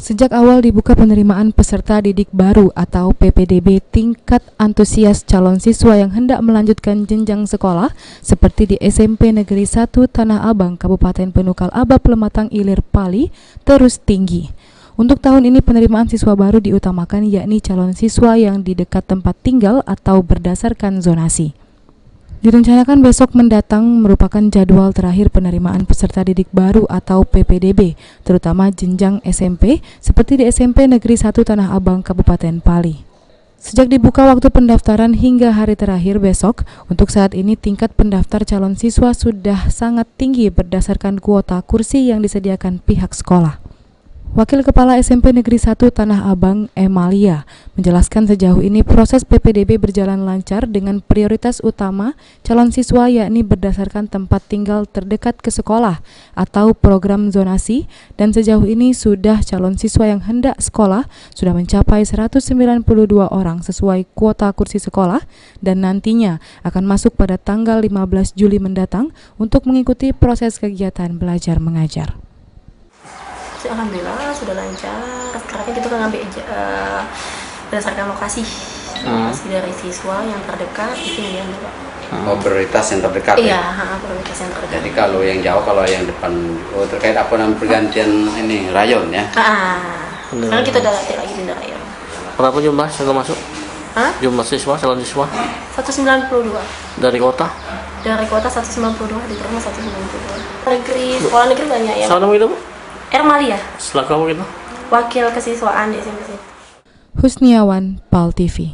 Sejak awal dibuka penerimaan peserta didik baru atau PPDB, tingkat antusias calon siswa yang hendak melanjutkan jenjang sekolah seperti di SMP Negeri 1 Tanah Abang, Kabupaten Penukal Aba, Plematang Ilir, Pali terus tinggi. Untuk tahun ini penerimaan siswa baru diutamakan yakni calon siswa yang di dekat tempat tinggal atau berdasarkan zonasi. Direncanakan besok mendatang merupakan jadwal terakhir penerimaan peserta didik baru atau PPDB, terutama jenjang SMP, seperti di SMP Negeri 1 Tanah Abang, Kabupaten Pali. Sejak dibuka waktu pendaftaran hingga hari terakhir besok, untuk saat ini tingkat pendaftar calon siswa sudah sangat tinggi berdasarkan kuota kursi yang disediakan pihak sekolah. Wakil Kepala SMP Negeri 1 Tanah Abang, Emalia, menjelaskan sejauh ini proses PPDB berjalan lancar dengan prioritas utama calon siswa yakni berdasarkan tempat tinggal terdekat ke sekolah atau program zonasi, dan sejauh ini sudah calon siswa yang hendak sekolah sudah mencapai 192 orang sesuai kuota kursi sekolah dan nantinya akan masuk pada tanggal 15 Juli mendatang untuk mengikuti proses kegiatan belajar mengajar. Alhamdulillah sudah lancar. Karena kita kan ngambil berdasarkan lokasi dari siswa yang terdekat itu yang prioritas yang terdekat. Iya, prioritas yang terdekat. Jadi kalau yang jauh, kalau yang depan terkait apa namanya pergantian ini rayon ya. Karena kita udah latih lagi di rayon. Berapa jumlah yang masuk? Jumlah siswa, calon siswa? 192. Dari kota? Dari kota 192, diterima 192. Sekolah negeri banyak ya. Sama itu, Bu? Ermalia. Setelah kamu gitu? Wakil kesiswaan di SMP. Husniawan, PAL TV.